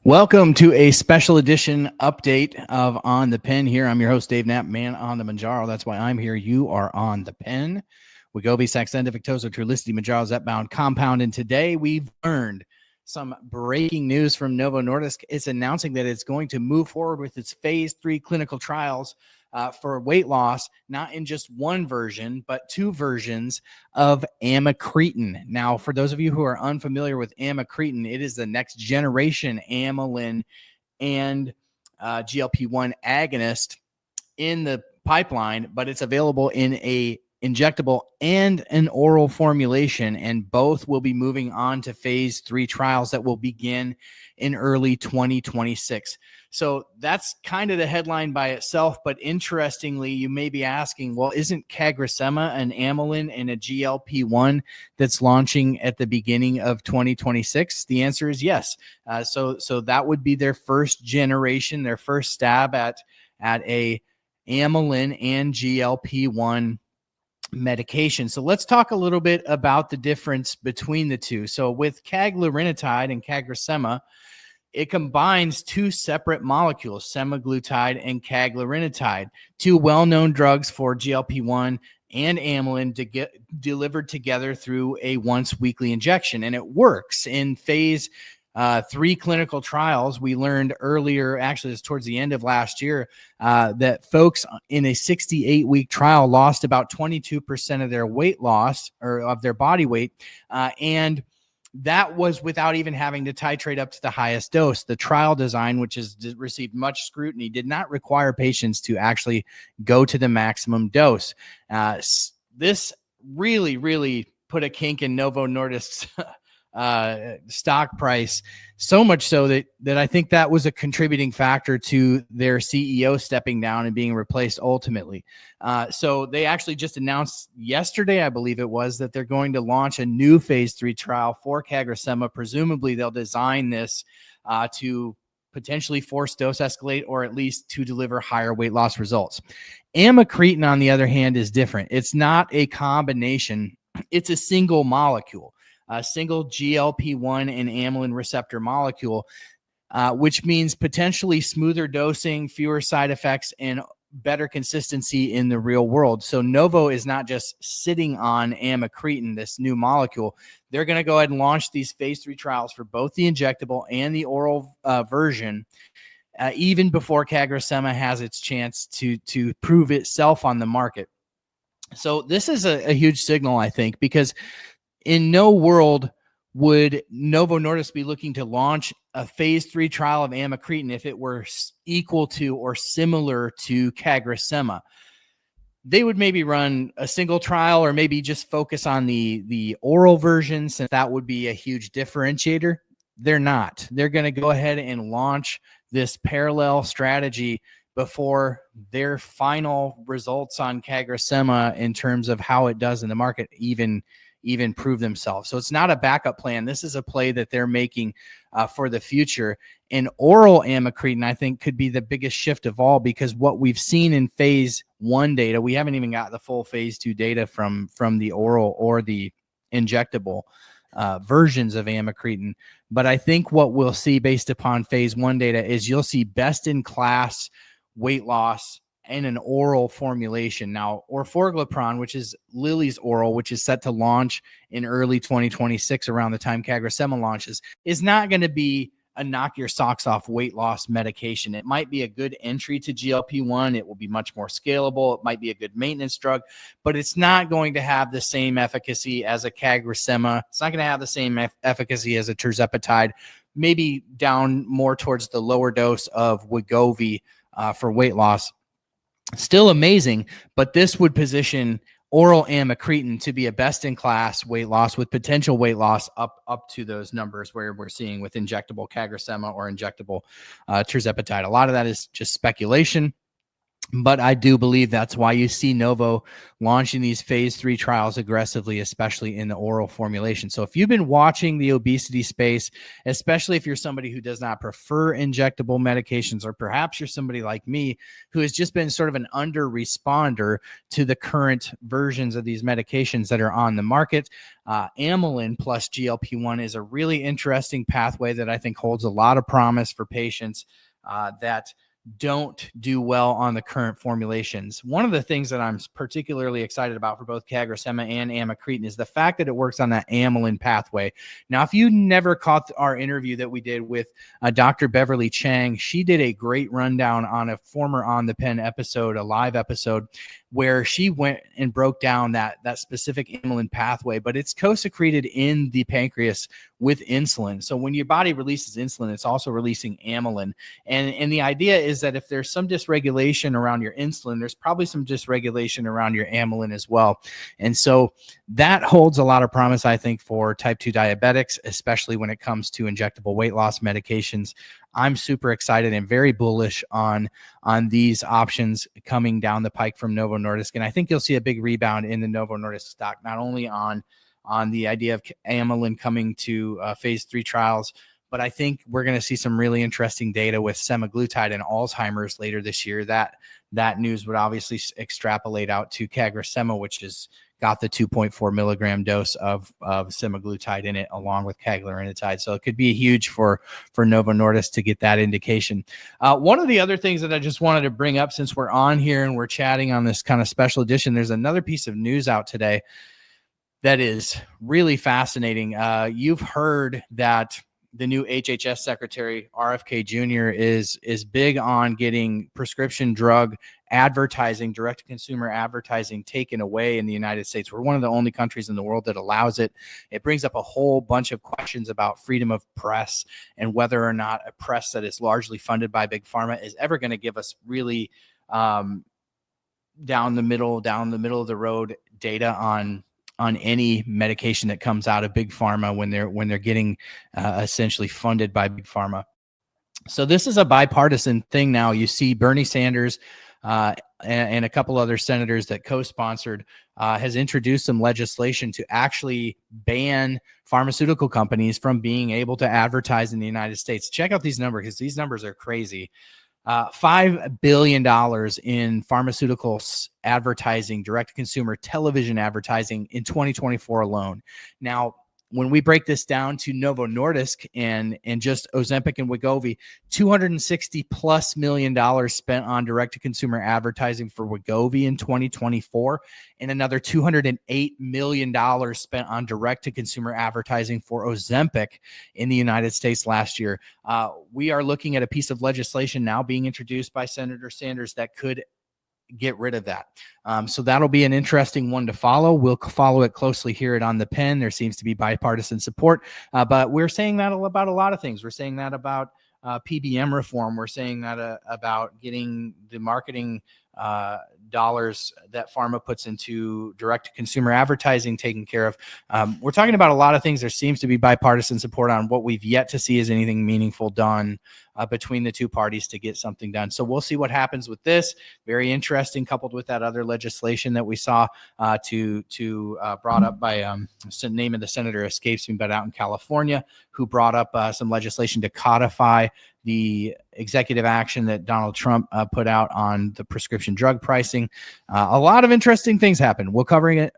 Welcome to a special edition update of On the Pen here. I'm your host, Dave Knapp, man on the Manjaro. That's why I'm here. You are on the pen. Wegovy, Saxenda, Victoza, Trulicity, Manjaro, Zepbound, Compound. And today we've learned some breaking news from Novo Nordisk. It's announcing that it's going to move forward with its phase 3 clinical trials for weight loss, not in just one version, but two versions of Amycretin. Now, for those of you who are unfamiliar with Amycretin, it is the next generation Amylin and GLP-1 agonist in the pipeline, but it's available in a injectable and an oral formulation, and both will be moving on to phase 3 trials that will begin in early 2026. So that's kind of the headline by itself, but interestingly, you may be asking, well, isn't Kagrama an Amylin and a GLP-1 that's launching at the beginning of 2026? The answer is yes. So that would be their first generation, their first stab at a Amylin and GLP-1 medication. So let's talk a little bit about the difference between the two. So with caglarinotide and Kagrama, it combines two separate molecules, semaglutide and caglarinotide, two well-known drugs for GLP-1 and amylin to get delivered together through a once-weekly injection. And it works in phase 3 clinical trials. We learned earlier, actually it's towards the end of last year, that folks in a 68-week trial lost about 22% of their weight loss, or of their body weight, and that was without even having to titrate up to the highest dose. The trial design, which has received much scrutiny, did not require patients to actually go to the maximum dose. This really put a kink in Novo Nordisk's stock price, so much so that I think that was a contributing factor to their CEO stepping down and being replaced ultimately. So they actually just announced yesterday, I believe it was, that they're going to launch a new phase 3 trial for Kagrama. Presumably they'll design this to potentially force dose escalate, or at least to deliver higher weight loss results. Amycretin, on the other hand, is different. It's not a combination. It's a single molecule. A single GLP-1 and amylin receptor molecule, which means potentially smoother dosing, fewer side effects, and better consistency in the real world. So Novo is not just sitting on Amycretin, this new molecule. They're going to go ahead and launch these phase 3 trials for both the injectable and the oral version, even before Kagrama has its chance to prove itself on the market. So this is a huge signal, I think, because in no world would Novo Nordisk be looking to launch a phase 3 trial of Amycretin if it were equal to or similar to Kagrama. They would maybe run a single trial, or maybe just focus on the oral version, since that would be a huge differentiator. They're not. They're going to go ahead and launch this parallel strategy before their final results on Kagrama in terms of how it does in the market even prove themselves. So it's not a backup plan. This is a play that they're making for the future. And oral Amycretin, I think, could be the biggest shift of all, because what we've seen in phase 1 data, we haven't even got the full phase 2 data from the oral or the injectable versions of Amycretin. But I think what we'll see based upon phase 1 data is you'll see best-in-class weight loss and an oral formulation. Now, orforglipron, which is Lilly's oral, which is set to launch in early 2026 around the time Kagrama launches, is not going to be a knock your socks off weight loss medication. It might be a good entry to GLP-1. It will be much more scalable. It might be a good maintenance drug, but it's not going to have the same efficacy as a Kagrama. It's not going to have the same efficacy as a tirzepatide, maybe down more towards the lower dose of Wegovy for weight loss. Still amazing, but this would position oral Amycretin to be a best-in-class weight loss, with potential weight loss up to those numbers where we're seeing with injectable Kagrama or injectable tirzepatide. A lot of that is just speculation. But I do believe that's why you see Novo launching these phase 3 trials aggressively, especially in the oral formulation. So if you've been watching the obesity space, especially if you're somebody who does not prefer injectable medications, or perhaps you're somebody like me who has just been sort of an under responder to the current versions of these medications that are on the market, Amylin plus GLP-1 is a really interesting pathway that I think holds a lot of promise for patients that don't do well on the current formulations. One of the things that I'm particularly excited about for both Kagrama and Amarretin is the fact that it works on that amylin pathway. Now, if you never caught our interview that we did with Dr. Beverly Chang, she did a great rundown on a former On the Pen episode, a live episode, where she went and broke down that specific amylin pathway, but it's co-secreted in the pancreas with insulin. So when your body releases insulin, it's also releasing amylin. And the idea is that if there's some dysregulation around your insulin, there's probably some dysregulation around your amylin as well. And so that holds a lot of promise, I think, for type 2 diabetics, especially when it comes to injectable weight loss medications. I'm super excited and very bullish on these options coming down the pike from Novo Nordisk. And I think you'll see a big rebound in the Novo Nordisk stock, not only on the idea of amylin coming to phase 3 trials, but I think we're going to see some really interesting data with semaglutide and Alzheimer's later this year. That news would obviously extrapolate out to Kagrama, which has got the 2.4 milligram dose of semaglutide in it, along with caglarinotide. So it could be huge for Novo Nordisk to get that indication. One of the other things that I just wanted to bring up, since we're on here and we're chatting on this kind of special edition, there's another piece of news out today that is really fascinating. You've heard that the new HHS secretary, RFK Jr., is big on getting prescription drug advertising, direct-to-consumer advertising taken away in the United States. We're one of the only countries in the world that allows it. It brings up a whole bunch of questions about freedom of press and whether or not a press that is largely funded by Big Pharma is ever going to give us really down the middle of the road data on any medication that comes out of Big Pharma when they're getting essentially funded by Big Pharma. So this is a bipartisan thing now. You see Bernie Sanders and a couple other senators that co-sponsored has introduced some legislation to actually ban pharmaceutical companies from being able to advertise in the United States. Check out these numbers, because these numbers are crazy. $5 billion in pharmaceutical advertising, direct-to-consumer television advertising in 2024 alone. Now, when we break this down to Novo Nordisk and just Ozempic and Wegovy, $260+ million spent on direct-to-consumer advertising for Wegovy in 2024, and another $208 million spent on direct-to-consumer advertising for Ozempic in the United States last year. We are looking at a piece of legislation now being introduced by Senator Sanders that could get rid of that. So that'll be an interesting one to follow. We'll follow it closely here at On the Pen. There seems to be bipartisan support, but we're saying that about a lot of things. We're saying that about PBM reform. We're saying that about getting the marketing dollars that pharma puts into direct-to-consumer advertising taken care of. We're talking about a lot of things. There seems to be bipartisan support on what we've yet to see is anything meaningful done between the two parties to get something done. So we'll see what happens with this. Very interesting, coupled with that other legislation that we saw brought up by name of the senator escapes me, but out in California, who brought up some legislation to codify the executive action that Donald Trump put out on the prescription drug pricing. A lot of interesting things happen. We'll cover it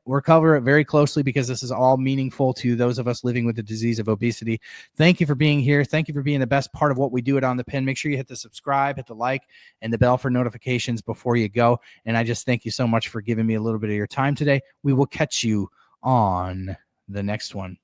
very closely, because this is all meaningful to those of us living with the disease of obesity. Thank you for being here. Thank you for being the best part of what we do at On the Pen. Make sure you hit the subscribe, hit the like, and the bell for notifications before you go. And I just thank you so much for giving me a little bit of your time today. We will catch you on the next one.